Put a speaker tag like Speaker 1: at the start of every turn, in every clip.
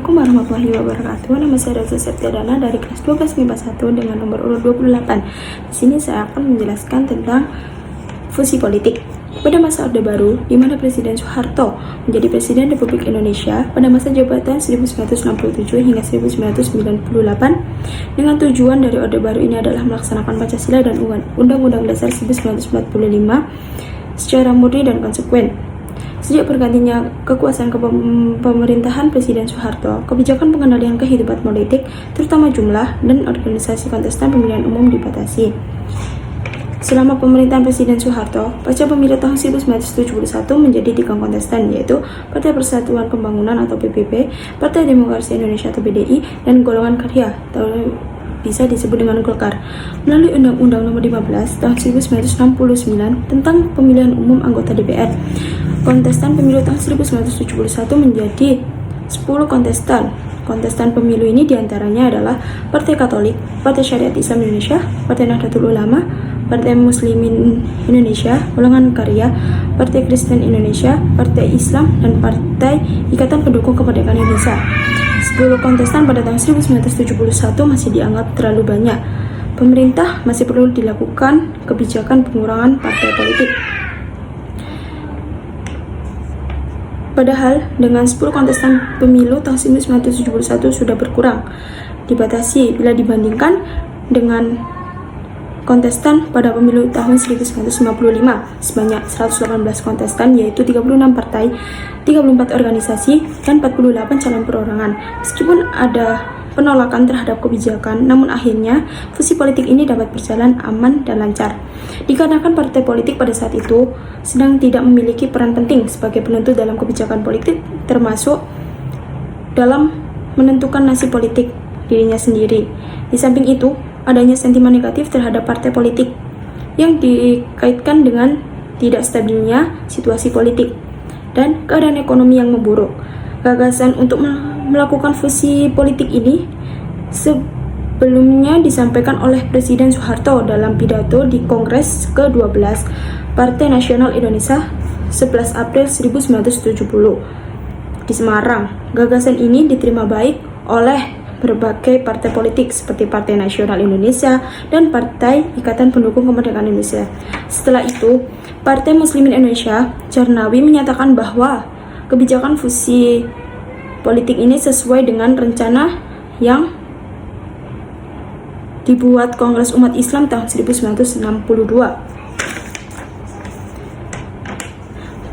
Speaker 1: Assalamualaikum warahmatullahi wabarakatuh. Nama saya Reza Septiadana dari kelas 12 MIPA 1 dengan nomor urut 28. Di sini saya akan menjelaskan tentang fusi politik. Pada masa Orde Baru, di mana Presiden Soeharto menjadi Presiden Republik Indonesia pada masa jabatan 1967 hingga 1998, dengan tujuan dari Orde Baru ini adalah melaksanakan Pancasila dan Undang-Undang Dasar 1945 secara murni dan konsekuen. Sejak bergantinya kekuasaan pemerintahan Presiden Soeharto, kebijakan pengendalian kehidupan politik, terutama jumlah dan organisasi kontestan pemilihan umum dibatasi. Selama pemerintahan Presiden Soeharto, pasca pemilu tahun 1971 menjadi 3 kontestan, yaitu Partai Persatuan Pembangunan atau PPP, Partai Demokrasi Indonesia atau PDI, dan Golongan Karya atau bisa disebut dengan Golkar. Melalui Undang-Undang Nomor 15 tahun 1969 tentang pemilihan umum anggota DPR, kontestan pemilu tahun 1971 menjadi 10 kontestan. Kontestan pemilu ini diantaranya adalah Partai Katolik, Partai Syariat Islam Indonesia, Partai Nahdlatul Ulama, Partai Muslimin Indonesia, Golongan Karya, Partai Kristen Indonesia, Partai Islam, dan Partai Ikatan Pendukung Kemerdekaan Indonesia. 10 kontestan pada tahun 1971 masih dianggap terlalu banyak. Pemerintah masih perlu dilakukan kebijakan pengurangan partai politik. Padahal dengan 10 kontestan pemilu tahun 1971 sudah berkurang, dibatasi bila dibandingkan dengan kontestan pada pemilu tahun 1955 sebanyak 118 kontestan, yaitu 36 partai, 34 organisasi, dan 48 calon perorangan. Meskipun ada penolakan terhadap kebijakan, namun akhirnya fusi politik ini dapat berjalan aman dan lancar. Dikarenakan partai politik pada saat itu sedang tidak memiliki peran penting sebagai penentu dalam kebijakan politik, termasuk dalam menentukan nasib politik dirinya sendiri. Di samping itu, adanya sentimen negatif terhadap partai politik yang dikaitkan dengan tidak stabilnya situasi politik dan keadaan ekonomi yang memburuk. Gagasan untuk melakukan fusi politik ini sebelumnya disampaikan oleh Presiden Soeharto dalam pidato di Kongres ke-12 Partai Nasional Indonesia 11 April 1970 di Semarang. Gagasan ini diterima baik oleh berbagai partai politik seperti Partai Nasional Indonesia dan Partai Ikatan Pendukung Kemerdekaan Indonesia. Setelah itu, Partai Muslimin Indonesia, Jarnawi, menyatakan bahwa kebijakan fusi politik ini sesuai dengan rencana yang dibuat Kongres Umat Islam tahun 1962.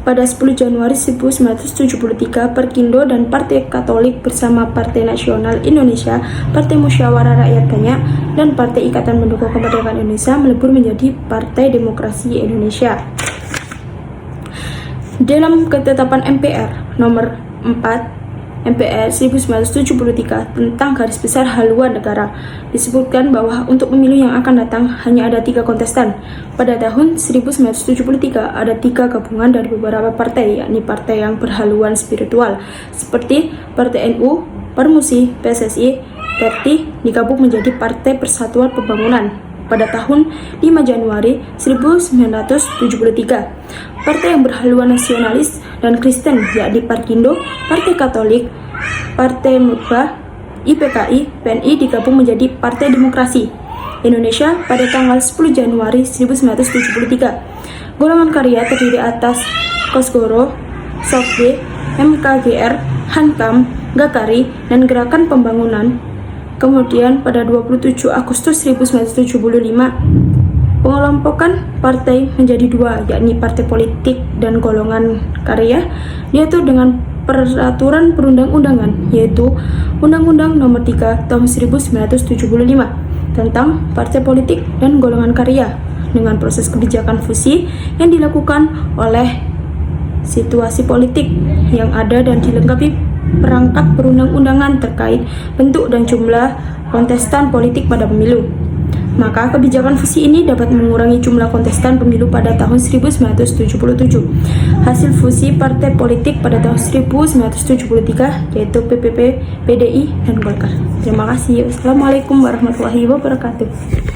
Speaker 1: Pada 10 Januari 1973, Perkindo dan Partai Katolik bersama Partai Nasional Indonesia, Partai Musyawarah Rakyat Banyak, dan Partai Ikatan Pendukung Kemerdekaan Indonesia melebur menjadi Partai Demokrasi Indonesia. Dalam ketetapan MPR nomor 4 MPR 1973 tentang garis besar haluan negara, disebutkan bahwa untuk pemilu yang akan datang hanya ada 3 kontestan. Pada tahun 1973 ada 3 gabungan dari beberapa partai, yakni partai yang berhaluan spiritual seperti Partai NU, Permusi, PSSI, Perti digabung menjadi Partai Persatuan Pembangunan pada tahun 5 Januari 1973. Partai yang berhaluan nasionalis dan Kristen, yakni Perkindo, Partai Katolik, Partai Murba, IPKI, PNI digabung menjadi Partai Demokrasi Indonesia pada tanggal 10 Januari 1973. Golongan Karya terdiri atas Kosgoro, Sokbe, MKGR, Hankam, Gakari, dan Gerakan Pembangunan. Kemudian pada 27 Agustus 1975, pengelompokan partai menjadi 2, yakni partai politik dan golongan karya, diatur dengan peraturan perundang-undangan, yaitu Undang-Undang Nomor 3 Tahun 1975 tentang partai politik dan golongan karya, dengan proses kebijakan fusi yang dilakukan oleh situasi politik yang ada dan dilengkapi perangkat perundang-undangan terkait bentuk dan jumlah kontestan politik pada pemilu. Maka kebijakan fusi ini dapat mengurangi jumlah kontestan pemilu pada tahun 1977. Hasil fusi partai politik pada tahun 1973 yaitu PPP, PDI, dan Golkar. Terima kasih. Wassalamualaikum warahmatullahi wabarakatuh.